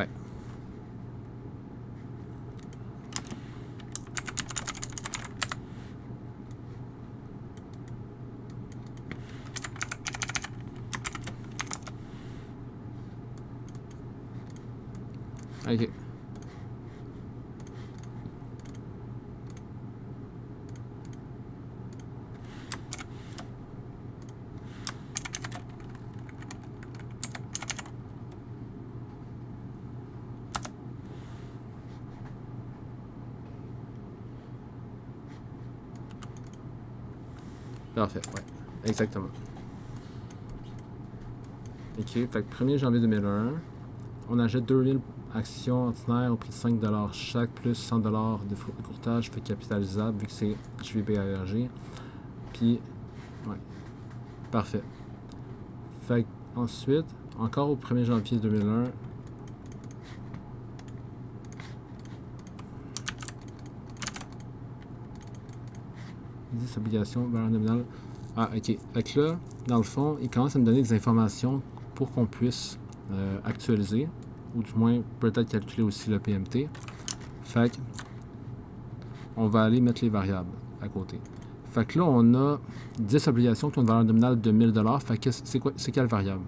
Ouais. OK. Parfait, ouais. Exactement. OK, fait que 1er janvier 2001, on achète 2000 actions ordinaires au prix de 5 $ chaque, plus 100 $ de courtage fait capitalisable, vu que c'est JVBARG. Puis, ouais. Parfait. Fait que, ensuite, encore au 1er janvier 2001, obligation, valeur nominale. Ah, ok. Fait que là, dans le fond, il commence à me donner des informations pour qu'on puisse actualiser, ou du moins peut-être calculer aussi le PMT. Fait que, on va aller mettre les variables à côté. Fait que là, on a 10 obligations qui ont une valeur nominale de 1000 $. Fait que c'est quelle variable?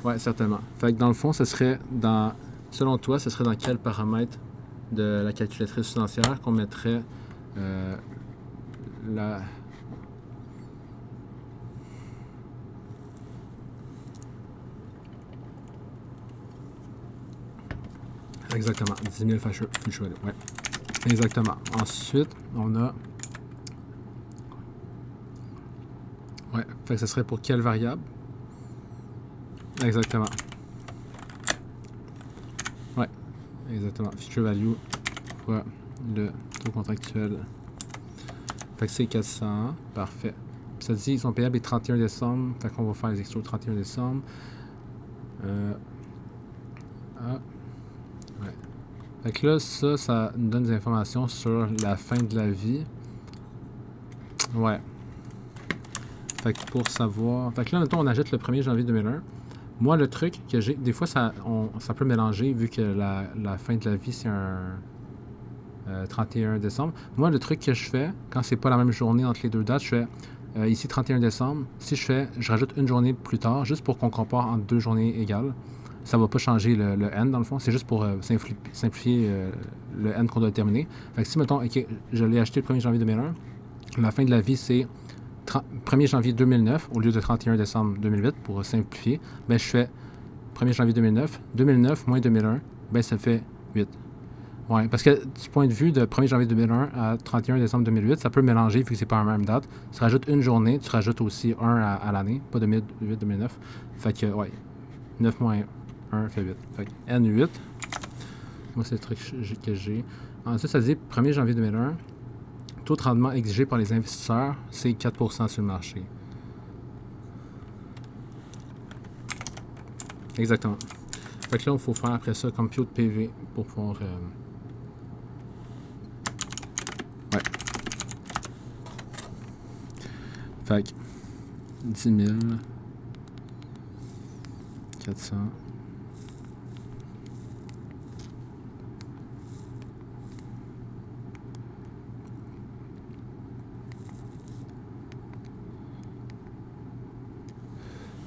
Ouais, certainement. Fait que dans le fond, ce serait dans, selon toi, ce serait dans quel paramètre de la calculatrice financière qu'on mettrait la... Exactement, 10 000 future value, ouais. Exactement. Ensuite, on a... Ouais, fait que ce serait pour quelle variable? Exactement. Ouais, exactement. Future value fois le taux contractuel. Fait que c'est 400. Parfait. Ça dit ils sont payables le 31 décembre. Fait qu'on va faire les extras le 31 décembre. Ouais. Fait que là, ça nous donne des informations sur la fin de la vie. Ouais. Fait que pour savoir... Fait que là, mettons, on achète le 1er janvier 2001. Moi, le truc que j'ai... Des fois, ça peut mélanger, vu que la fin de la vie, c'est un 31 décembre. Moi, le truc que je fais, quand c'est pas la même journée entre les deux dates, je fais ici 31 décembre. Si je rajoute une journée plus tard, juste pour qu'on compare entre deux journées égales. Ça va pas changer le N, dans le fond. C'est juste pour simplifier le N qu'on doit déterminer. Fait que si, mettons, OK, je l'ai acheté le 1er janvier 2001, la fin de la vie, c'est 1er janvier 2009 au lieu de 31 décembre 2008 pour simplifier, ben je fais 1er janvier 2009, 2009 moins 2001, ben ça fait 8. Ouais, parce que du point de vue de 1er janvier 2001 à 31 décembre 2008, ça peut mélanger vu que c'est pas la même date. Tu rajoutes une journée, tu rajoutes aussi 1 à l'année, pas 2008-2009. Fait que, ouais, 9 moins 1 fait 8. Fait que N8, moi c'est le truc que j'ai. Ensuite, ça dit 1er janvier 2001. Taux de rendement exigé par les investisseurs, c'est 4% sur le marché. Exactement. Fait que là, il faut faire après ça compute PV pour pouvoir... Ouais. Fait que 10 000, 400...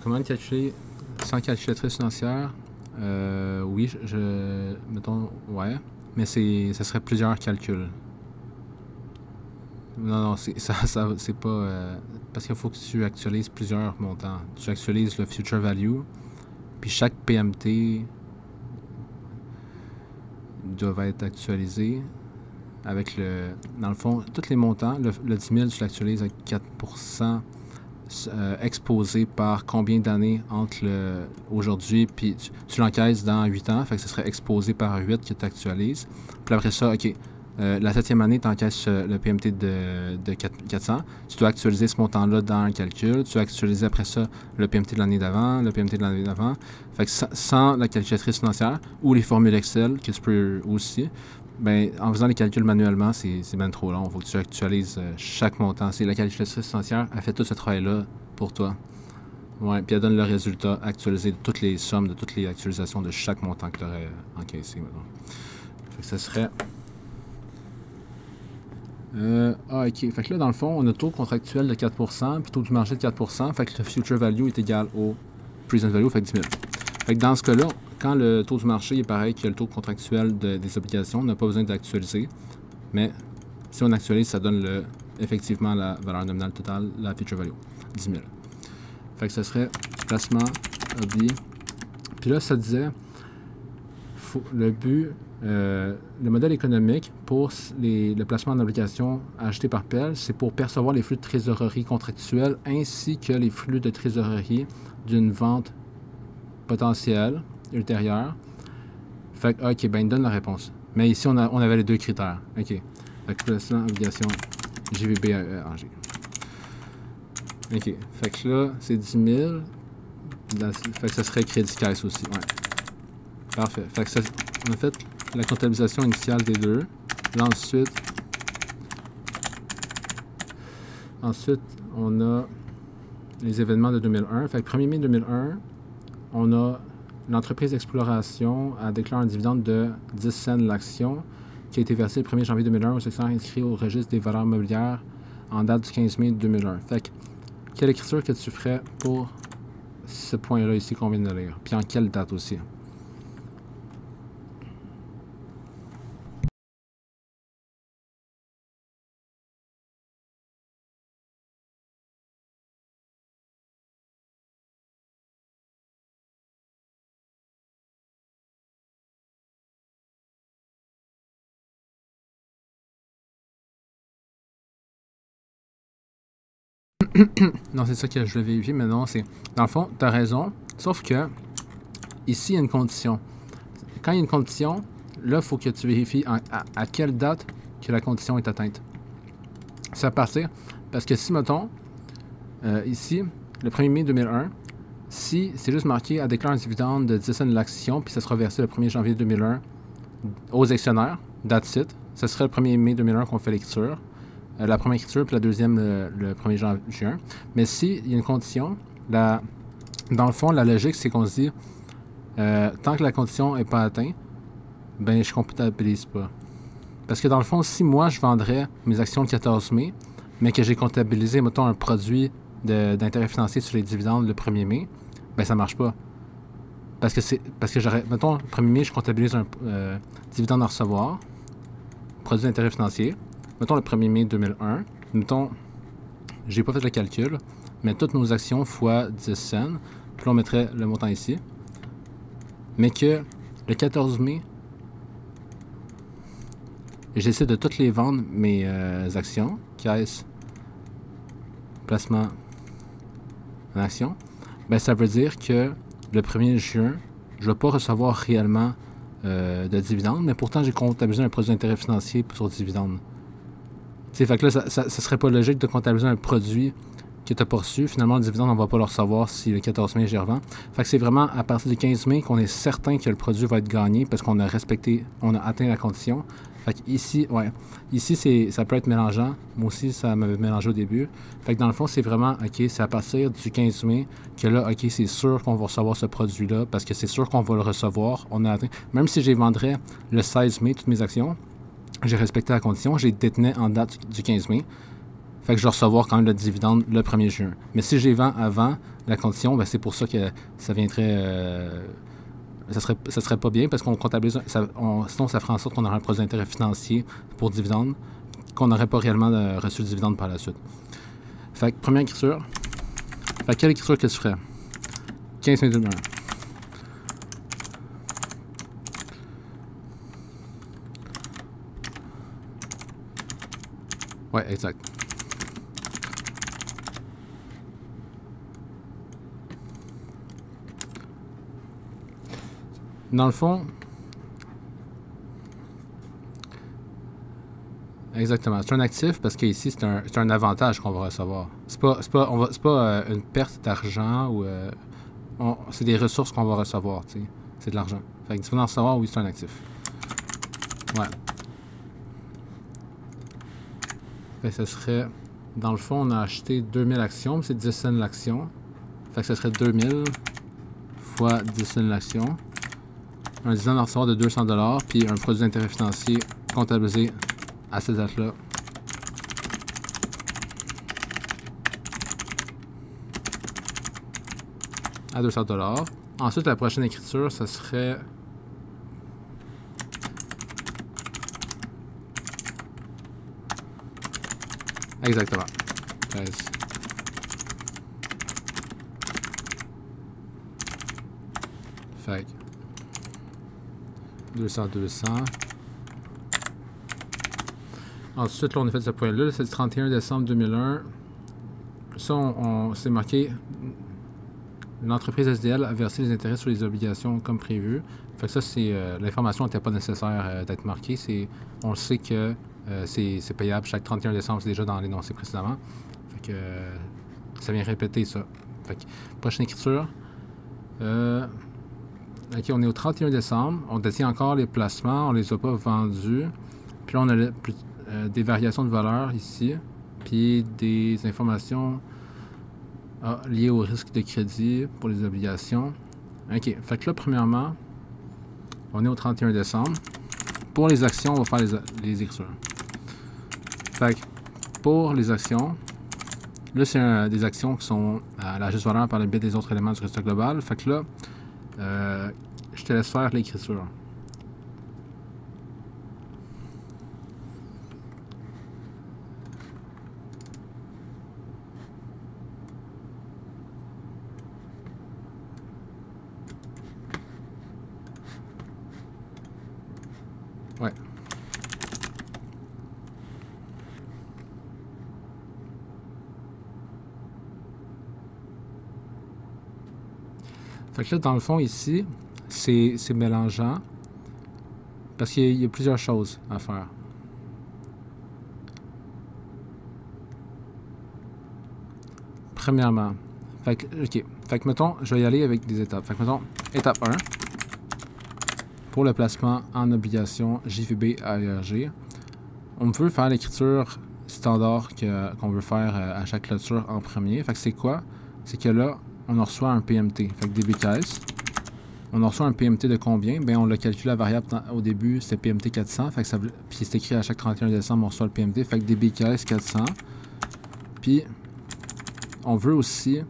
Comment le calculer sans calculatrice financière? Oui, mettons, ouais, mais ça serait plusieurs calculs. Non, c'est pas... parce qu'il faut que tu actualises plusieurs montants. Tu actualises le future value, puis chaque PMT doit être actualisé avec dans le fond, tous les montants, le 10 000, tu l'actualises à 4%. Exposé par combien d'années entre aujourd'hui, puis tu l'encaisses dans 8 ans, fait que ce serait exposé par 8 que tu actualises. Puis après ça, OK, la 7e année, tu encaisses le PMT de 400. Tu dois actualiser ce montant-là dans le calcul. Tu dois actualiser après ça le PMT de l'année d'avant, le PMT de l'année d'avant. Fait que sans la calculatrice financière ou les formules Excel, que tu peux aussi, ben, en faisant les calculs manuellement, c'est bien trop long. Il faut que tu actualises chaque montant. C'est la calculatrice financière, elle fait tout ce travail-là pour toi. Ouais, puis elle donne le résultat actualisé de toutes les sommes, de toutes les actualisations de chaque montant que tu aurais encaissé, maintenant. Fait que ça serait... ok. Fait que là, dans le fond, on a taux contractuel de 4%, puis taux du marché de 4%. Fait que le future value est égal au present value, fait que 10 000. Fait que dans ce cas-là, quand le taux du marché est pareil que le taux contractuel des obligations, on n'a pas besoin d'actualiser. Mais si on actualise, ça donne effectivement la valeur nominale totale, la future value, 10 000. Fait que ce serait placement, obli. Puis là, ça disait, le but... le modèle économique pour le placement en obligation acheté par PEL, c'est pour percevoir les flux de trésorerie contractuels ainsi que les flux de trésorerie d'une vente potentielle ultérieure. Fait que, ok, ben il donne la réponse. Mais ici, on avait les deux critères. Ok. Fait que placement, obligation, JVB, AG. Ok. Fait que là, c'est 10 000. Fait que ça serait crédit caisse aussi. Ouais. Parfait. Fait que ça, on a fait la comptabilisation initiale des deux. Là, ensuite, on a les événements de 2001. Fait que 1er mai 2001, on a l'entreprise d'exploration a déclaré un dividende de 10 cents l'action qui a été versé le 1er janvier 2001 au secteur inscrit au registre des valeurs mobilières en date du 15 mai 2001. Fait que, quelle écriture que tu ferais pour ce point-là ici qu'on vient de lire? Puis en quelle date aussi? Non, c'est ça que je vais vérifier, mais non, c'est... Dans le fond, tu as raison, sauf que ici, il y a une condition. Quand il y a une condition, là, il faut que tu vérifies à quelle date que la condition est atteinte. C'est à partir... Parce que si, mettons, ici, le 1er mai 2001, si c'est juste marqué à déclarer un dividende de 10 cents de l'action, puis ça sera versé le 1er janvier 2001 aux actionnaires, that's it, ce serait le 1er mai 2001 qu'on fait l'écriture. La première écriture, puis la deuxième le 1er juin. Mais s'il y a une condition, dans le fond, la logique, c'est qu'on se dit, tant que la condition n'est pas atteinte, ben je comptabilise pas. Parce que dans le fond, si moi, je vendrais mes actions le 14 mai, mais que j'ai comptabilisé, mettons, un produit d'intérêt financier sur les dividendes le 1er mai, ben ça marche pas. Parce que j'aurais, mettons, le 1er mai, je comptabilise un dividende à recevoir, produit d'intérêt financier. Mettons le 1er mai 2001, mettons, j'ai pas fait le calcul, mais toutes nos actions fois 10 cents, puis on mettrait le montant ici. Mais que le 14 mai, j'essaie de toutes les vendre, mes actions, caisse, placement en action, ben ça veut dire que le 1er juin, je ne vais pas recevoir réellement de dividendes, mais pourtant j'ai comptabilisé un produit d'intérêt financier sur dividendes. T'sais, fait que là, ça serait pas logique de comptabiliser un produit que tu n'as pas reçu. Finalement, le dividende, on ne va pas le recevoir si le 14 mai, j'y revends. Fait que c'est vraiment à partir du 15 mai qu'on est certain que le produit va être gagné parce qu'on a on a atteint la condition. Fait que ici, ouais, ici, ça peut être mélangeant. Moi aussi, ça m'avait mélangé au début. Fait que dans le fond, c'est vraiment, OK, c'est à partir du 15 mai que là, OK, c'est sûr qu'on va recevoir ce produit-là parce que c'est sûr qu'on va le recevoir. On a atteint. Même si je vendrais le 16 mai, toutes mes actions, j'ai respecté la condition, j'ai détenu en date du 15 mai. Fait que je vais recevoir quand même le dividende le 1er juin. Mais si je les vends avant la condition, ben c'est pour ça que ça viendrait... ça serait pas bien parce qu'on comptabilise... sinon, ça ferait en sorte qu'on aurait un produit d'intérêt financier pour dividende qu'on n'aurait pas réellement reçu le dividende par la suite. Fait que première écriture. Fait que quelle écriture que tu ferais? 15 mai 2001. Ouais, exact. Dans le fond, exactement. C'est un actif parce qu'ici, c'est un avantage qu'on va recevoir. C'est pas une perte d'argent ou c'est des ressources qu'on va recevoir. T'sais. C'est de l'argent. Fait que tu vas en recevoir, oui, c'est un actif. Ouais. Fait que ce serait... Dans le fond, on a acheté 2000 actions, c'est 10 cents l'action. Fait que ce serait 2000 fois 10 000 l'action. Un dividende à recevoir de 200 $, puis un produit d'intérêt financier comptabilisé à cette date-là. À 200 $. Ensuite, la prochaine écriture, ça serait... Exactement. 13. Fait que 200, 200. Ensuite, là, on a fait ce point-là. C'est le 31 décembre 2001. Ça, c'est marqué... L'entreprise SDL a versé les intérêts sur les obligations comme prévu. Fait que ça, c'est l'information n'était pas nécessaire d'être marquée. On le sait que c'est payable chaque 31 décembre, c'est déjà dans l'énoncé précédemment. Fait que ça vient répéter ça. Fait que, prochaine écriture. Ok, on est au 31 décembre. On détient encore les placements, on les a pas vendus. Puis là, on a des variations de valeur ici. Puis des informations liées au risque de crédit pour les obligations. Ok, fait que là, premièrement, on est au 31 décembre. Pour les actions, on va faire les écritures. Fait que pour les actions, là, c'est des actions qui sont à la juste valeur par le biais des autres éléments du résultat global. Fait que là, je te laisse faire l'écriture. Ouais. Fait que là, dans le fond, ici, c'est mélangeant parce qu'il y a plusieurs choses à faire. Premièrement, fait que mettons, je vais y aller avec des étapes. Fait que mettons, étape 1, pour le placement en obligation JVB AERG, on veut faire l'écriture standard qu'on veut faire à chaque clôture en premier. Fait que c'est quoi? C'est que là, on reçoit un PMT. Fait que débit caisse. On reçoit un PMT de combien? Bien, on l'a calculé la variable au début, c'était PMT 400. Fait que ça, puis c'est écrit à chaque 31 décembre, on reçoit le PMT. Fait que débit caisse 400. Puis, on veut aussi,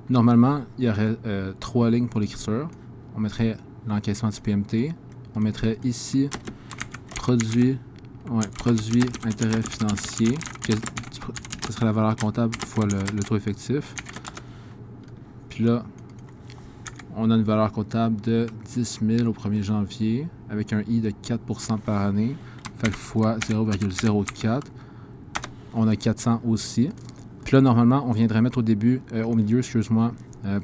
normalement, il y aurait 3 lignes pour l'écriture. On mettrait l'encaissement du PMT. On mettrait ici produit intérêt financier. Ce serait la valeur comptable fois le taux effectif. Puis là, on a une valeur comptable de 10 000 au 1er janvier avec un I de 4% par année. Fait que fois 0,04. On a 400 aussi. Puis là, normalement, on viendrait mettre au milieu, excuse-moi,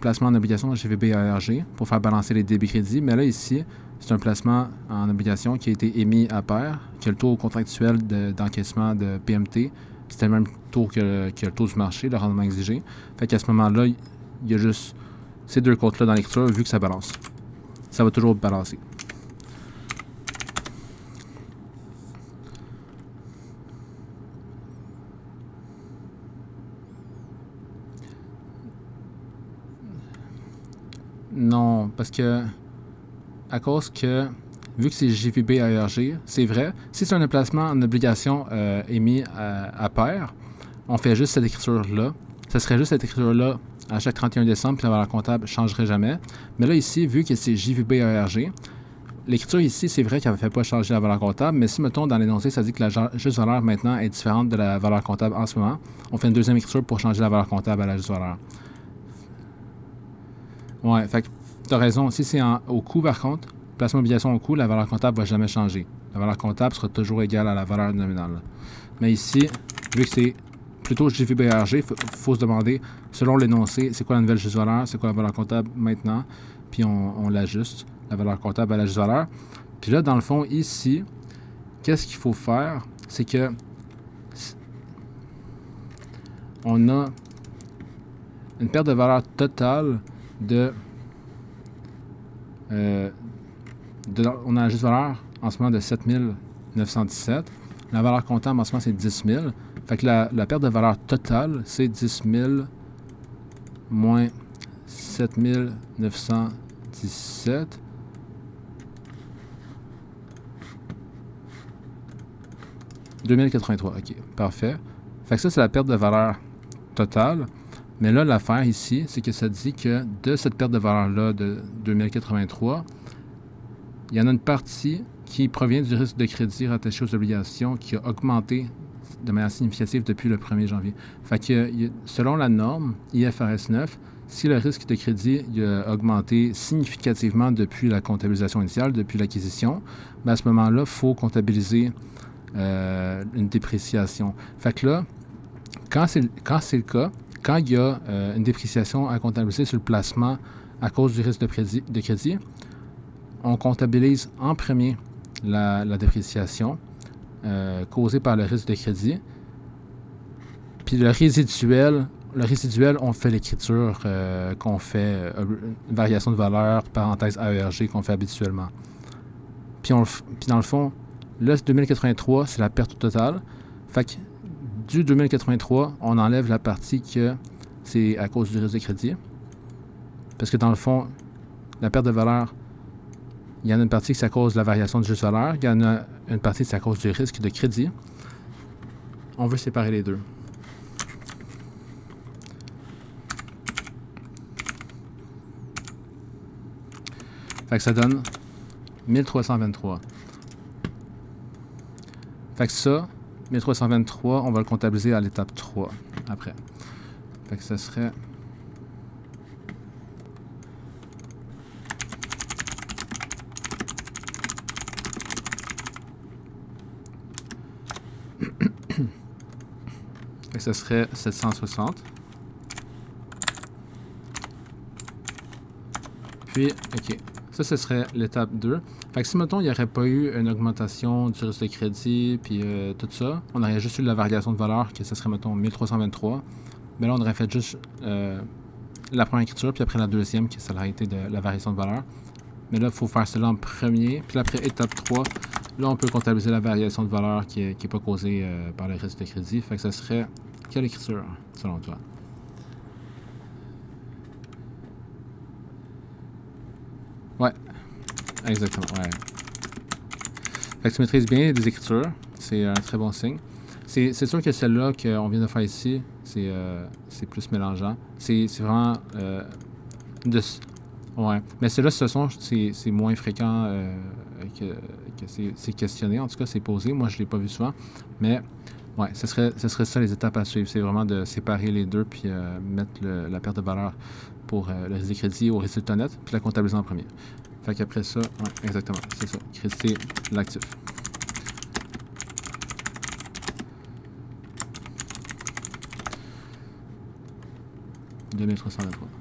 placement en obligation GVB AERG pour faire balancer les débits crédits. Mais là, ici, c'est un placement en obligation qui a été émis à pair, que le taux contractuel d'encaissement de PMT, c'était le même taux que le taux du marché, le rendement exigé. Fait qu'à ce moment-là, il y a juste ces deux comptes-là dans l'écriture, vu que ça balance. Ça va toujours balancer. Non, parce que à cause que, vu que c'est JVB AERG, c'est vrai, si c'est un placement en obligation émis à pair, on fait juste cette écriture-là. Ça serait juste cette écriture-là à chaque 31 décembre, puis la valeur comptable ne changerait jamais. Mais là, ici, vu que c'est JVB AERG, l'écriture ici, c'est vrai qu'elle ne fait pas changer la valeur comptable, mais si, mettons, dans l'énoncé, ça dit que la juste valeur maintenant est différente de la valeur comptable en ce moment, on fait une deuxième écriture pour changer la valeur comptable à la juste valeur. Ouais, fait que tu as raison. Si c'est au coût, par contre, placement obligation au coût, la valeur comptable ne va jamais changer. La valeur comptable sera toujours égale à la valeur nominale. Mais ici, vu que c'est plutôt JVB AERG, il faut se demander, selon l'énoncé, c'est quoi la nouvelle juste valeur, c'est quoi la valeur comptable maintenant, puis on l'ajuste, la valeur comptable à la juste valeur. Puis là, dans le fond, ici, qu'est-ce qu'il faut faire? C'est que on a une perte de valeur totale on a la juste valeur en ce moment de 7 917. La valeur comptable en ce moment, c'est 10 000. Fait que la perte de valeur totale, c'est 10 000 moins 7917. « 2083, ok, parfait. Fait que ça, c'est la perte de valeur totale. Mais là, l'affaire ici, c'est que ça dit que de cette perte de valeur-là de 2083, il y en a une partie qui provient du risque de crédit rattaché aux obligations qui a augmenté de manière significative depuis le 1er janvier. Fait que selon la norme IFRS 9, si le risque de crédit a augmenté significativement depuis la comptabilisation initiale, depuis l'acquisition, ben à ce moment-là, il faut comptabiliser une dépréciation. Fait que là, quand c'est le cas, quand il y a une dépréciation à comptabiliser sur le placement à cause du risque de crédit, on comptabilise en premier la dépréciation causée par le risque de crédit. Puis le résiduel, on fait l'écriture qu'on fait, variation de valeur, parenthèse AERG qu'on fait habituellement. Puis dans le fond, là, 2083, c'est la perte totale. Fait que du 2083, on enlève la partie que c'est à cause du risque de crédit. Parce que dans le fond, la perte de valeur, il y en a une partie qui c'est à cause de la variation de juste valeur, il y en a une partie qui c'est à cause du risque de crédit. On veut séparer les deux. Fait que ça donne 1323. Fait que ça, 1323, on va le comptabiliser à l'étape 3 après. Fait que ça serait... fait que ça serait 760. Puis, OK. Ça, ce serait l'étape 2. Fait que si, mettons, il n'y aurait pas eu une augmentation du risque de crédit, puis tout ça, on aurait juste eu la variation de valeur, que ce serait, mettons, 1323. Mais là, on aurait fait juste la première écriture, puis après la deuxième, que ça aurait été de la variation de valeur. Mais là, il faut faire cela en premier. Puis après, étape 3, là, on peut comptabiliser la variation de valeur qui n'est pas causée par le risque de crédit. Fait que ça serait quelle écriture, selon toi? Ouais, exactement, ouais. Fait que tu maîtrises bien les écritures, c'est un très bon signe. C'est sûr que celle-là qu'on vient de faire ici, c'est plus mélangeant. C'est vraiment... ouais, mais celle-là, c'est moins fréquent que c'est questionné. En tout cas, c'est posé. Moi, je ne l'ai pas vu souvent. Mais, ouais, ce serait ça les étapes à suivre. C'est vraiment de séparer les deux puis mettre la perte de valeur pour le risque de crédit au résultat net, puis la comptabiliser en premier. Fait qu'après ça, ouais, exactement, c'est ça. Créditer l'actif. $2323.